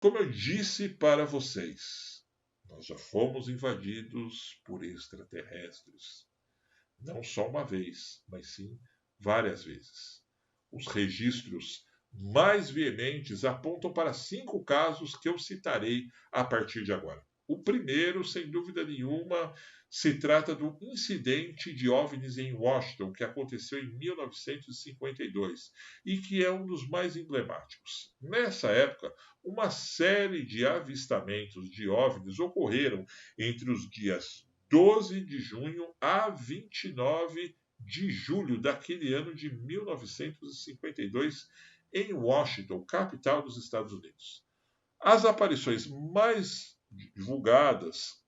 Como eu disse para vocês, nós já fomos invadidos por extraterrestres. Não só uma vez, mas sim várias vezes. Os registros mais veementes apontam para 5 casos que eu citarei a partir de agora. O primeiro, sem dúvida nenhuma, se trata do incidente de OVNIs em Washington, que aconteceu em 1952 e que é um dos mais emblemáticos. Nessa época, uma série de avistamentos de OVNIs ocorreram entre os dias 12 de junho a 29 de julho daquele ano de 1952 em Washington, capital dos Estados Unidos. As aparições mais divulgadas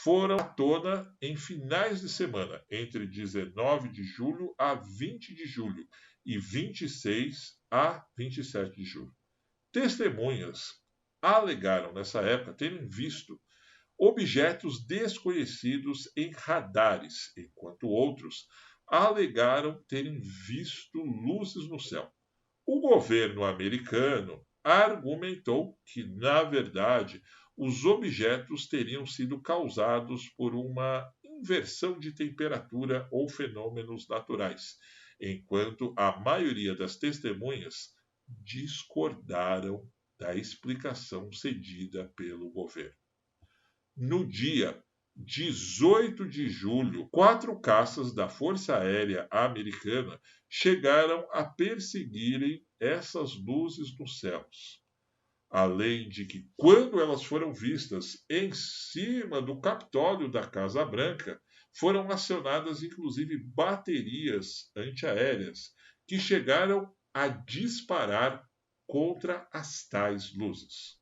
foram à tona em finais de semana, entre 19 de julho a 20 de julho e 26 a 27 de julho. Testemunhas alegaram nessa época terem visto objetos desconhecidos em radares, enquanto outros alegaram terem visto luzes no céu. O governo americano argumentou que, na verdade, os objetos teriam sido causados por uma inversão de temperatura ou fenômenos naturais, enquanto a maioria das testemunhas discordaram da explicação cedida pelo governo. No dia 18 de julho, 4 caças da Força Aérea Americana chegaram a perseguirem essas luzes nos céus. Além de que, quando elas foram vistas em cima do Capitólio da Casa Branca, foram acionadas inclusive baterias antiaéreas que chegaram a disparar contra as tais luzes.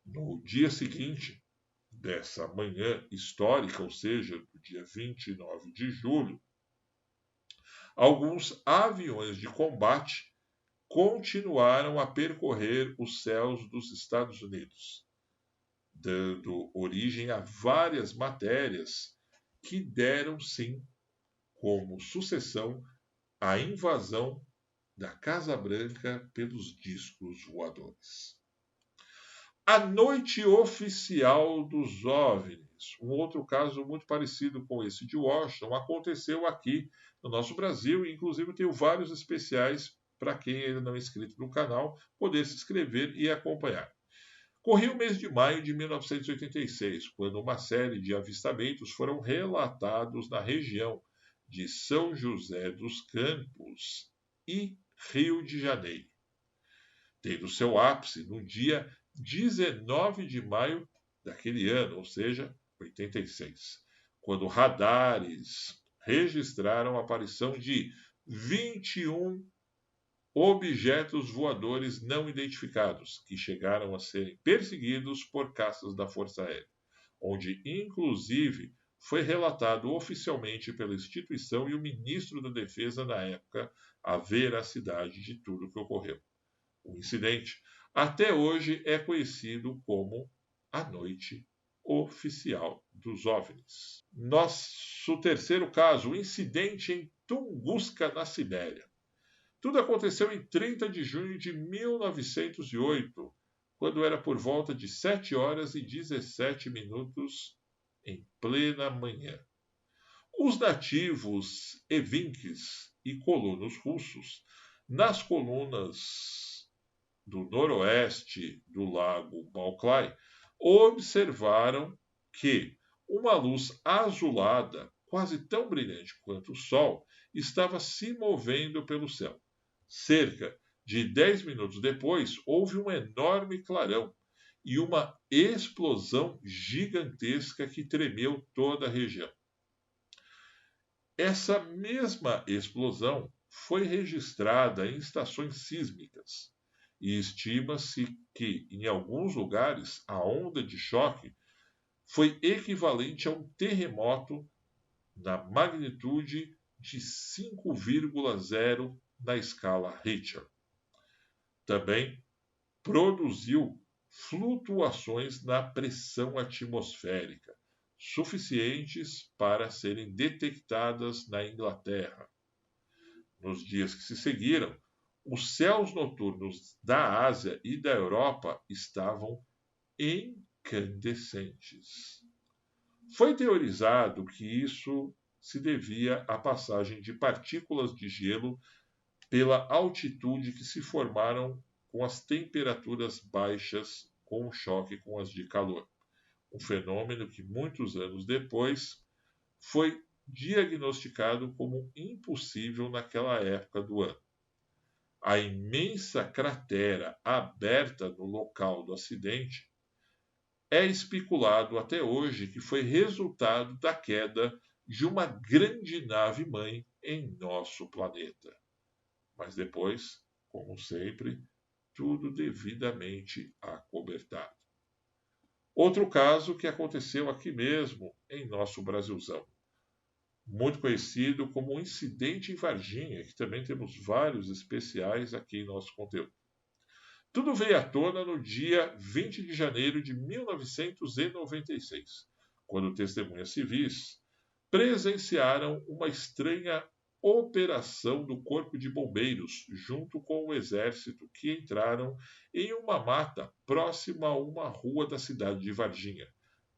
No dia seguinte, dessa manhã histórica, ou seja, do dia 29 de julho, alguns aviões de combate continuaram a percorrer os céus dos Estados Unidos, dando origem a várias matérias que deram, sim, como sucessão a invasão da Casa Branca pelos discos voadores. A noite oficial dos OVNIs, um outro caso muito parecido com esse de Washington, aconteceu aqui no nosso Brasil, e inclusive tenho vários especiais para quem ainda não é inscrito no canal, poder se inscrever e acompanhar. Corria o mês de maio de 1986, quando uma série de avistamentos foram relatados na região de São José dos Campos e Rio de Janeiro, tendo seu ápice no dia 19 de maio daquele ano, ou seja, 86, quando radares registraram a aparição de 21 objetos voadores não identificados, que chegaram a serem perseguidos por caças da Força Aérea, onde inclusive foi relatado oficialmente pela instituição e o ministro da Defesa na época a veracidade de tudo o que ocorreu. O incidente até hoje é conhecido como a Noite Oficial dos OVNIs. Nosso terceiro caso, o incidente em Tunguska, na Sibéria. Tudo aconteceu em 30 de junho de 1908, quando era por volta de 7 horas e 17 minutos em plena manhã. Os nativos evinques e colonos russos, nas colunas do noroeste do lago Balklai, observaram que uma luz azulada, quase tão brilhante quanto o Sol, estava se movendo pelo céu. Cerca de 10 minutos depois, houve um enorme clarão e uma explosão gigantesca que tremeu toda a região. Essa mesma explosão foi registrada em estações sísmicas e estima-se que, em alguns lugares, a onda de choque foi equivalente a um terremoto na magnitude de 5,0 na escala Richter. Também produziu flutuações na pressão atmosférica, suficientes para serem detectadas na Inglaterra. Nos dias que se seguiram, os céus noturnos da Ásia e da Europa estavam incandescentes. Foi teorizado que isso se devia à passagem de partículas de gelo pela altitude que se formaram com as temperaturas baixas com o choque com as de calor. Um fenômeno que muitos anos depois foi diagnosticado como impossível naquela época do ano. A imensa cratera aberta no local do acidente é especulado até hoje que foi resultado da queda de uma grande nave-mãe em nosso planeta. Mas depois, como sempre, tudo devidamente acobertado. Outro caso que aconteceu aqui mesmo, em nosso Brasilzão, muito conhecido como o incidente em Varginha, que também temos vários especiais aqui em nosso conteúdo. Tudo veio à tona no dia 20 de janeiro de 1996, quando testemunhas civis presenciaram uma estranha operação do Corpo de Bombeiros junto com o Exército que entraram em uma mata próxima a uma rua da cidade de Varginha,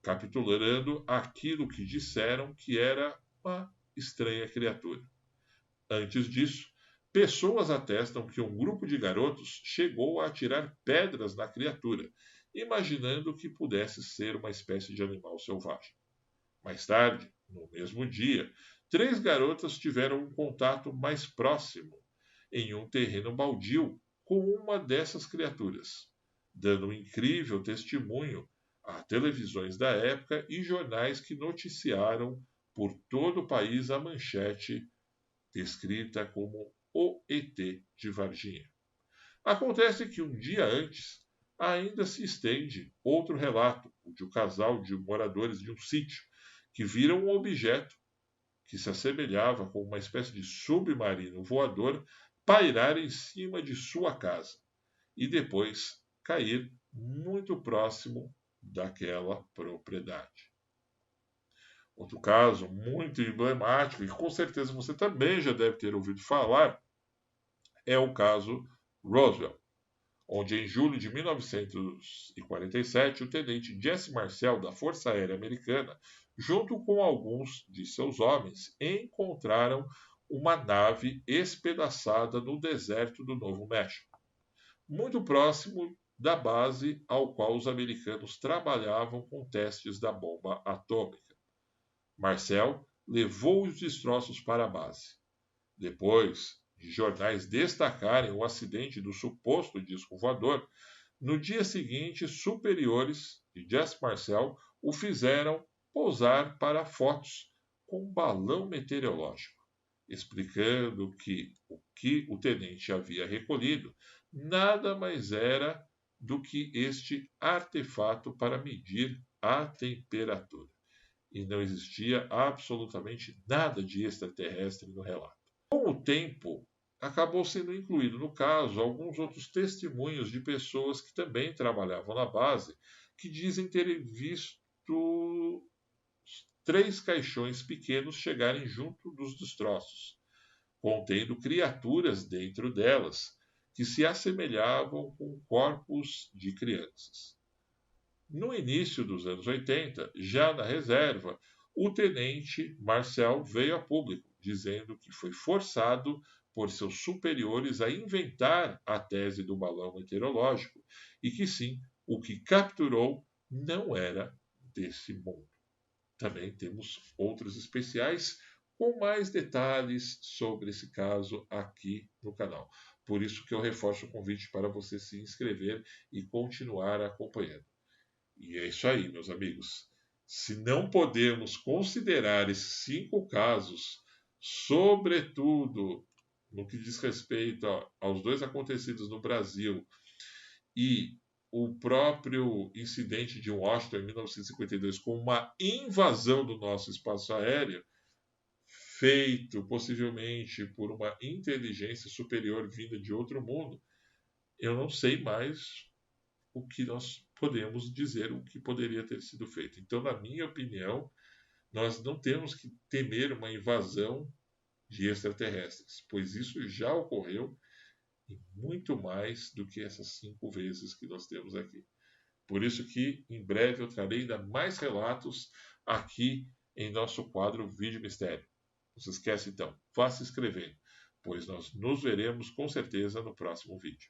capturando aquilo que disseram que era uma estranha criatura. Antes disso, pessoas atestam que um grupo de garotos chegou a atirar pedras na criatura, imaginando que pudesse ser uma espécie de animal selvagem. Mais tarde, no mesmo dia, 3 garotas tiveram um contato mais próximo em um terreno baldio com uma dessas criaturas, dando um incrível testemunho a televisões da época e jornais que noticiaram por todo o país a manchete descrita como o ET de Varginha. Acontece que um dia antes ainda se estende outro relato, o de um casal de moradores de um sítio que viram um objeto que se assemelhava com uma espécie de submarino voador pairar em cima de sua casa e depois cair muito próximo daquela propriedade. Outro caso muito emblemático, e com certeza você também já deve ter ouvido falar, é o caso Roswell, onde em julho de 1947 o tenente Jesse Marcel, da Força Aérea Americana, junto com alguns de seus homens, encontraram uma nave espedaçada no deserto do Novo México, muito próximo da base ao qual os americanos trabalhavam com testes da bomba atômica. Marcel levou os destroços para a base. Depois de jornais destacarem o acidente do suposto disco voador, no dia seguinte, superiores de Jesse Marcel o fizeram pousar para fotos com um balão meteorológico, explicando que o tenente havia recolhido nada mais era do que este artefato para medir a temperatura. E não existia absolutamente nada de extraterrestre no relato. Com o tempo, acabou sendo incluído no caso alguns outros testemunhos de pessoas que também trabalhavam na base, que dizem terem visto 3 caixões pequenos chegarem junto dos destroços, contendo criaturas dentro delas, que se assemelhavam com corpos de crianças. No início dos anos 80, já na reserva, o tenente Marcel veio a público, dizendo que foi forçado por seus superiores a inventar a tese do balão meteorológico e que sim, o que capturou não era desse mundo. Também temos outros especiais com mais detalhes sobre esse caso aqui no canal. Por isso que eu reforço o convite para você se inscrever e continuar acompanhando. E é isso aí, meus amigos. Se não podemos considerar esses 5 casos, sobretudo no que diz respeito aos 2 acontecidos no Brasil e o próprio incidente de Washington em 1952 com uma invasão do nosso espaço aéreo, feito possivelmente por uma inteligência superior vinda de outro mundo, eu não sei mais o que nós podemos dizer, o que poderia ter sido feito. Então, na minha opinião, nós não temos que temer uma invasão de extraterrestres, pois isso já ocorreu e muito mais do que essas 5 vezes que nós temos aqui. Por isso que em breve eu trarei ainda mais relatos aqui em nosso quadro Vídeo Mistério. Não se esquece então, vá se inscrevendo, pois nós nos veremos com certeza no próximo vídeo.